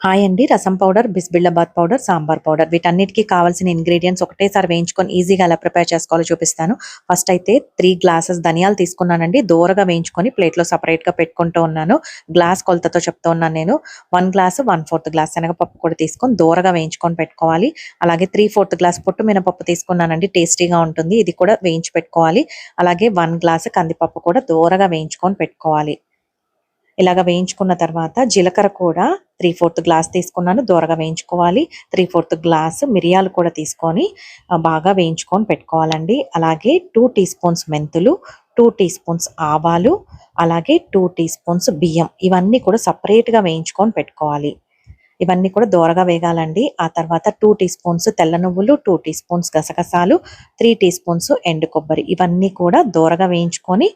Hi అండి. రసం powder, bisi bele bath powder, sambar powder వీటన్నిటికి కావాల్సిన ఇంగ్రీడియంట్స్ ఒకటేసారి వేయించుకొని ఈజీగా ఎలా ప్రిపేర్ చేసుకోవాలో చూపిస్తాను. ఫస్ట్ అయితే 3 గ్లాసెస్ ధనియాలు తీసుకున్నానండి. దోరగా వేయించుకొని ప్లేట్లో సెపరేట్‌గా పెట్టుకుంటూ ఉన్నాను. గ్లాస్ కొలతతో చెప్తూ ఉన్నాను నేను. 1 గ్లాసు 1/4 గ్లాస్ శనగపప్పు కూడా తీసుకొని దోరగా వేయించుకొని పెట్టుకోవాలి. అలాగే 3/4 గ్లాస్ పొట్టు మినపప్పు తీసుకున్నానండి. టేస్టీగా ఉంటుంది. ఇది కూడా వేయించి పెట్టుకోవాలి. అలాగే 1 గ్లాసు కందిపప్పు కూడా దోరగా వేయించుకొని పెట్టుకోవాలి. ఇలాగ వేయించుకున్న తర్వాత జీలకర్ర కూడా 3/4 గ్లాస్ తీసుకున్నాను. దోరగా వేయించుకోవాలి. 3/4 గ్లాస్ మిరియాలు కూడా తీసుకొని బాగా వేయించుకొని పెట్టుకోవాలండి. అలాగే 2 టీ స్పూన్స్ మెంతులు, 2 టీ స్పూన్స్ ఆవాలు, అలాగే 2 టీ స్పూన్స్ బియ్యం ఇవన్నీ కూడా సపరేట్‌గా వేయించుకొని పెట్టుకోవాలి. ఇవన్నీ కూడా దోరగా వేగాలండి. ఆ తర్వాత 2 టీ స్పూన్స్ తెల్ల నువ్వులు, 2 టీ స్పూన్స్ గసగసాలు, 3 టీ స్పూన్స్ ఎండు కొబ్బరి ఇవన్నీ కూడా దోరగా వేయించుకొని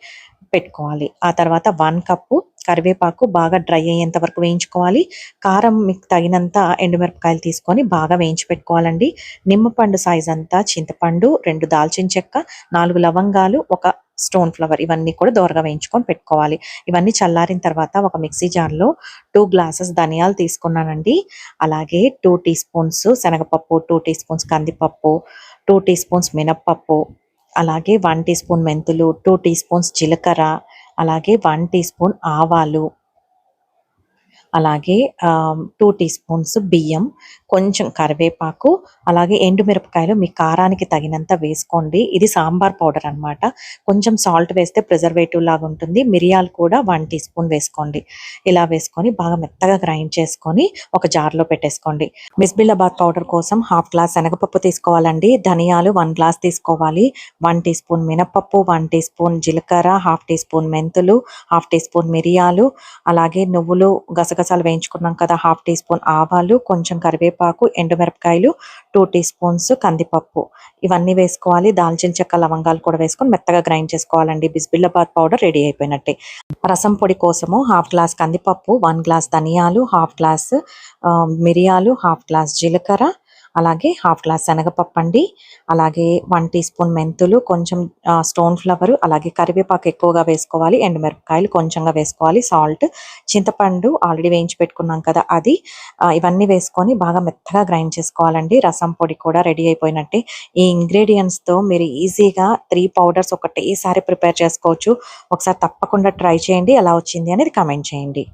పెట్టుకోవాలి. ఆ తర్వాత 1 కప్పు కరివేపాకు బాగా డ్రై అయ్యేంత వరకు వేయించుకోవాలి. కారం మీకు తగినంత ఎండుమిరపకాయలు తీసుకొని బాగా వేయించి పెట్టుకోవాలండి. నిమ్మపండు సైజ్ అంతా చింతపండు, 2 దాల్చిన చెక్క, 4 లవంగాలు, 1 స్టోన్ ఫ్లవర్ ఇవన్నీ కూడా దోరగా వేయించుకొని పెట్టుకోవాలి. ఇవన్నీ చల్లారిన తర్వాత ఒక మిక్సీ జార్‌లో 2 గ్లాసెస్ ధనియాలు తీసుకున్నానండి. అలాగే 2 టీ స్పూన్స్ శనగపప్పు, 2 టీ స్పూన్స్ కందిపప్పు, 2 టీ స్పూన్స్ మినప్పప్పు, అలాగే 1 టీ స్పూన్ మెంతులు, 2 టీ స్పూన్స్ జీలకర్ర, అలాగే 1 టీ స్పూన్ ఆవాలు, అలాగే 2 టీ స్పూన్స్ బియ్యం, కొంచెం కరివేపాకు, అలాగే ఎండుమిరపకాయలు మీ కారానికి తగినంత వేసుకోండి. ఇది సాంబార్ పౌడర్ అన్నమాట. కొంచెం సాల్ట్ వేస్తే ప్రిజర్వేటివ్ లాగా ఉంటుంది. మిరియాలు కూడా 1 టీ స్పూన్ వేసుకోండి. ఇలా వేసుకొని బాగా మెత్తగా గ్రైండ్ చేసుకొని ఒక జార్‌లో పెట్టేసుకోండి. బిస్బిల్లాబాద్ పౌడర్ కోసం 1/2 గ్లాస్ శనగపప్పు తీసుకోవాలండి. ధనియాలు 1 గ్లాస్ తీసుకోవాలి. 1 టీ స్పూన్ మినపప్పు, 1 టీ స్పూన్ జీలకర్ర, 1/2 టీ స్పూన్ మెంతులు, 1/2 టీ స్పూన్ మిరియాలు, అలాగే నువ్వులు గసగసాలు వేయించుకున్నాం కదా, 1/2 టీ స్పూన్ ఆవాలు, కొంచెం కరివేపాకు, ఎండుమిరపకాయలు, 2 టీ స్పూన్స్ కందిపప్పు ఇవన్నీ వేసుకోవాలి. దాల్చిన చెక్క, లవంగాలు కూడా వేసుకొని మెత్తగా గ్రైండ్ చేసుకోవాలండి. బిస్బిల్లాబాద్ పౌడర్ రెడీ అయిపోయినట్టే. రసం పొడి కోసము 1/2 గ్లాస్ కందిపప్పు, 1 గ్లాస్ ధనియాలు, 1/2 గ్లాస్ మిరియాలు, 1/2 గ్లాస్ జీలకర్ర, అలాగే 1/2 గ్లాస్ శనగపప్పు అండి. అలాగే 1 టీ స్పూన్ మెంతులు, కొంచెం స్టోన్ ఫ్లవర్, అలాగే కరివేపాకు ఎక్కువగా వేసుకోవాలి. ఎండుమిరపకాయలు కొంచెంగా వేసుకోవాలి. సాల్ట్, చింతపండు ఆల్రెడీ వేయించి పెట్టుకున్నాం కదా అది, ఇవన్నీ వేసుకొని బాగా మెత్తగా గ్రైండ్ చేసుకోవాలండి. రసం పొడి కూడా రెడీ అయిపోయినట్టే. ఈ ఇంగ్రీడియంట్స్‌తో మీరు ఈజీగా 3 పౌడర్స్ ఒకటేసారి ప్రిపేర్ చేసుకోవచ్చు. ఒకసారి తప్పకుండా ట్రై చేయండి. ఎలా వచ్చింది అనేది కామెంట్ చేయండి.